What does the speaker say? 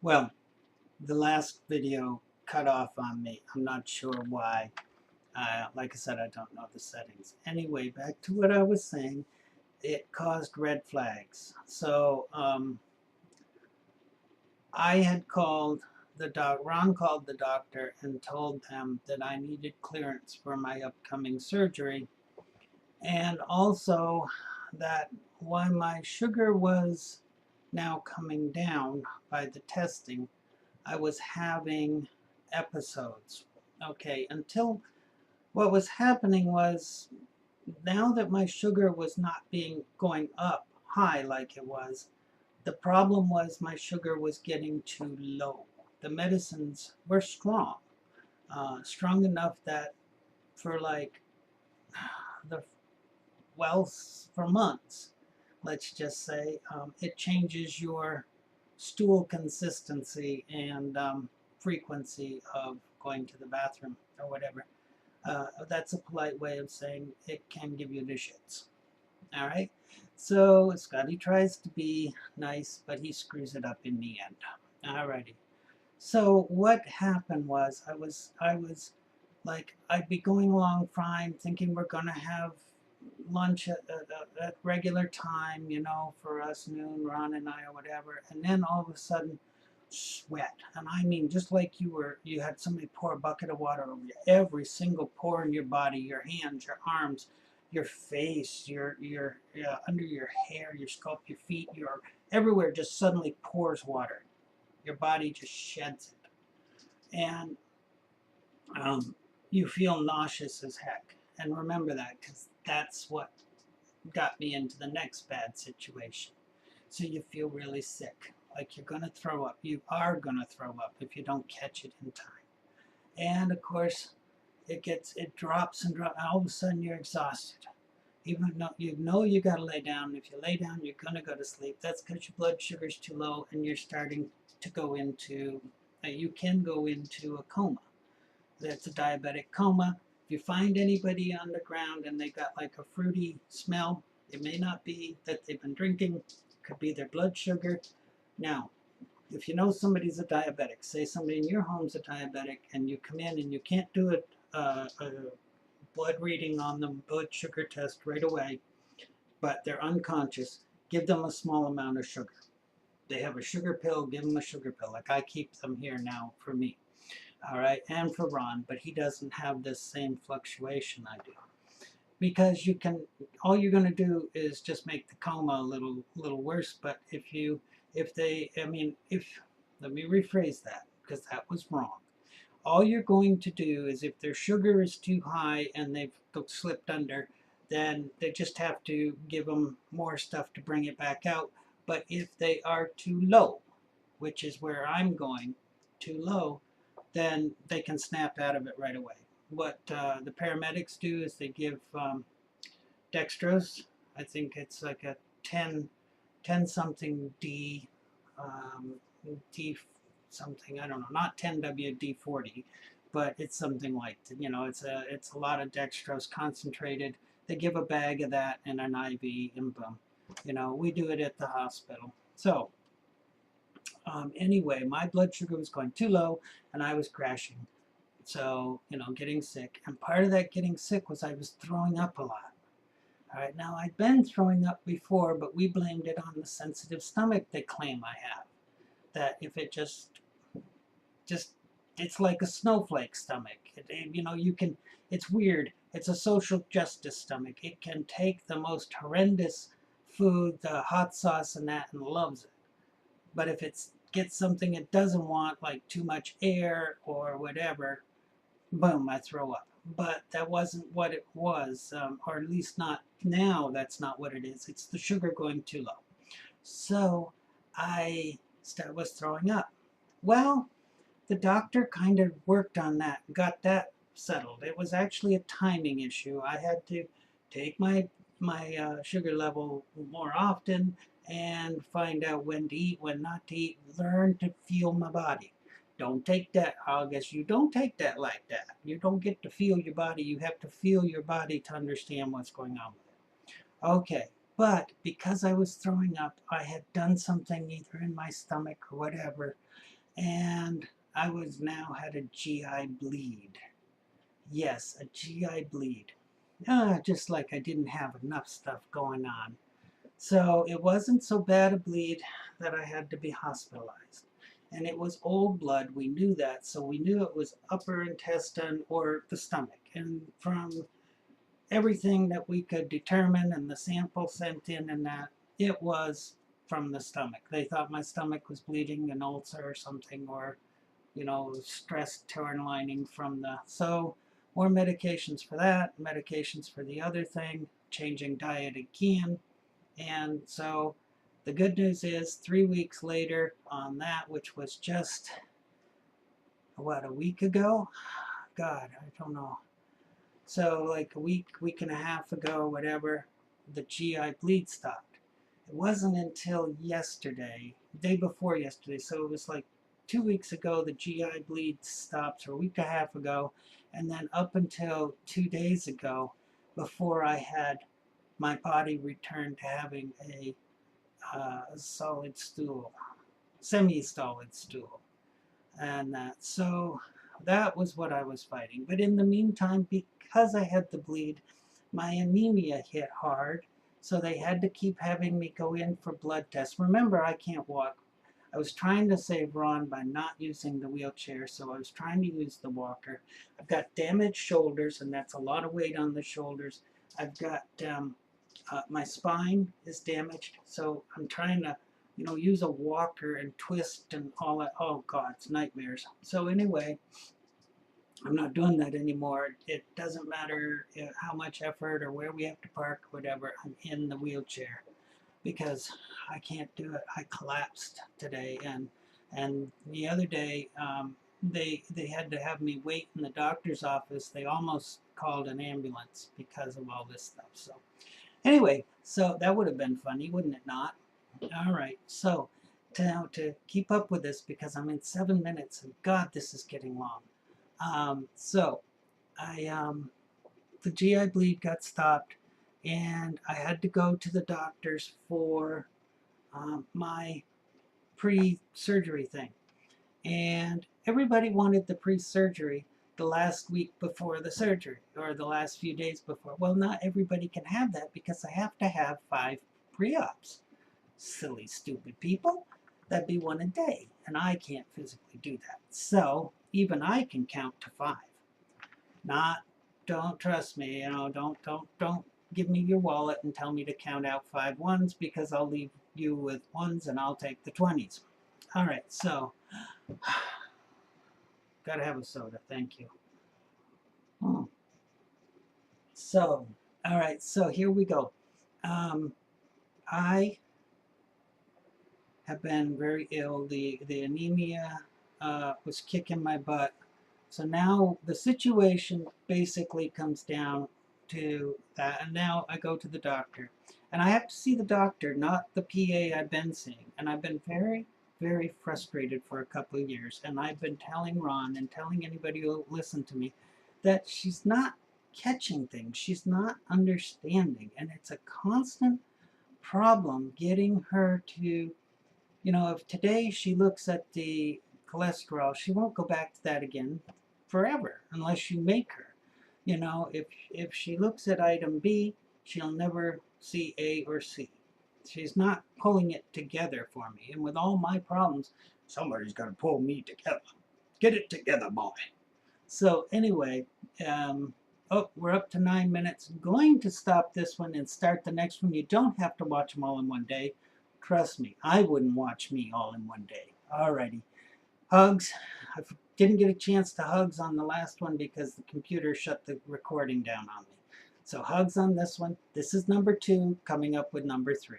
Well, the last video cut off on me. I'm not sure why. Like I said, I don't know the settings. Anyway, back to what I was saying. It caused red flags. So I had called Ron called the doctor and told them that I needed clearance for my upcoming surgery, and also that while my sugar was now coming down by the testing, I was having episodes. Okay, until what was happening was, now that my sugar was not being going up high like it was, the problem was my sugar was getting too low. The medicines were strong, strong enough that for like the well for months, let's just say, it changes your stool consistency and frequency of going to the bathroom or whatever. That's a polite way of saying it can give you the shits. All right. So Scotty tries to be nice, but he screws it up in the end. All righty. So what happened was I was like, I'd be going along fine, thinking we're gonna have lunch at regular time, for us noon, Ron and I or whatever, and then all of a sudden, sweat, and I mean just like you had somebody pour a bucket of water over you, every single pore in your body, your hands, your arms, your face, your under your hair, your scalp, your feet, your everywhere just suddenly pours water. Your body just sheds it, and um, you feel nauseous as heck. And remember that, because that's what got me into the next bad situation. So you feel really sick, like you're going to throw up. You are going to throw up if you don't catch it in time. And of course, it drops and drops, and all of a sudden you're exhausted. Even though you got to lay down. If you lay down, you're going to go to sleep. That's because your blood sugar's too low, and you're starting to go into, you can go into a coma. That's a diabetic coma. If you find anybody on the ground and they got like a fruity smell, it may not be that they've been drinking, it could be their blood sugar. Now, if you know somebody's a diabetic, say somebody in your home's a diabetic, and you come in and you can't do a blood reading on them, blood sugar test right away, but they're unconscious, give them a small amount of sugar. They have a sugar pill, give them a sugar pill. Like I keep them here now for me. All right, and for Ron, but he doesn't have this same fluctuation I do. Because all you're going to do is just make the coma a little worse. But let me rephrase that, because that was wrong. All you're going to do is, if their sugar is too high and they've slipped under, then they just have to give them more stuff to bring it back out. But if they are too low, which is where I'm going, too low, then they can snap out of it right away. What the paramedics do is they give dextrose. I think it's like a 10 something D, um, D something, I don't know, not 10W D40, but it's something like, it's a lot of dextrose concentrated. They give a bag of that in an IV, and boom. We do it at the hospital. So anyway, my blood sugar was going too low and I was crashing. So, getting sick. And part of that getting sick was I was throwing up a lot. All right, now I'd been throwing up before, but we blamed it on the sensitive stomach they claim I have. That if it just, it's like a snowflake stomach. It's weird. It's a social justice stomach. It can take the most horrendous food, the hot sauce and that, and loves it. But if it gets something it doesn't want, like too much air or whatever, boom, I throw up. But that wasn't what it was, or at least not now. That's not what it is. It's the sugar going too low. So I was throwing up. Well, the doctor kind of worked on that, got that settled. It was actually a timing issue. I had to take my sugar level more often and find out when to eat, when not to eat. Learn to feel my body. Don't take that, August. You don't take that like that. You don't get to feel your body. You have to feel your body to understand what's going on with it. Okay, But because I was throwing up, I had done something either in my stomach or whatever, and I was now had a GI bleed. Yes, a GI bleed. Just like I didn't have enough stuff going on. So it wasn't so bad a bleed that I had to be hospitalized. And it was old blood, we knew that, so we knew it was upper intestine or the stomach. And from everything that we could determine and the sample sent in and that, it was from the stomach. They thought my stomach was bleeding, an ulcer or something, or, stress torn lining from the, so more medications for that, medications for the other thing, changing diet again. And so the good news is 3 weeks later on that, which was just, a week ago? God, I don't know. So like a week and a half ago, whatever, the GI bleed stopped. It wasn't until yesterday, day before yesterday, so it was like 2 weeks ago the GI bleed stopped, or a week and a half ago, and then up until 2 days ago, before I had my body return to having a solid stool, semi-solid stool, and that. So that was what I was fighting. But in the meantime, because I had the bleed, my anemia hit hard, so they had to keep having me go in for blood tests. Remember, I can't walk. I was trying to save Ron by not using the wheelchair, so I was trying to use the walker. I've got damaged shoulders, and that's a lot of weight on the shoulders. I've got my spine is damaged, so I'm trying to, use a walker and twist and all that. Oh God, it's nightmares. So anyway, I'm not doing that anymore. It doesn't matter how much effort or where we have to park, whatever. I'm in the wheelchair because I can't do it. I collapsed today, and the other day they had to have me wait in the doctor's office. They almost called an ambulance because of all this stuff. So anyway, so that would have been funny, wouldn't it not? All right, so now to keep up with this, because I'm in 7 minutes, and God, this is getting long. So the GI bleed got stopped, and I had to go to the doctors for my pre-surgery thing. And everybody wanted the pre-surgery the last week before the surgery, or the last few days before. Well, not everybody can have that because I have to have 5 pre-ops. Silly, stupid people. That'd be 1 a day, and I can't physically do that. So even I can count to 5. Don't trust me, don't give me your wallet and tell me to count out 5 ones, because I'll leave you with ones and I'll take the 20s. All right, so gotta have a soda, thank you. So, all right, so here we go. I have been very ill. The anemia was kicking my butt. So now the situation basically comes down to that. And now I go to the doctor. And I have to see the doctor, not the PA I've been seeing. And I've been very, very frustrated for a couple of years. And I've been telling Ron and telling anybody who will listen to me that she's not catching things. She's not understanding. And it's a constant problem getting her to, if today she looks at the cholesterol, she won't go back to that again forever unless you make her. If she looks at item B, she'll never see A or C. She's not pulling it together for me. And with all my problems, somebody's got to pull me together. Get it together, boy. So anyway, we're up to 9 minutes. I'm going to stop this one and start the next one. You don't have to watch them all in one day. Trust me, I wouldn't watch me all in one day. Alrighty. Hugs. I didn't get a chance to hugs on the last one because the computer shut the recording down on me. So hugs on this one. This is number 2, coming up with number 3.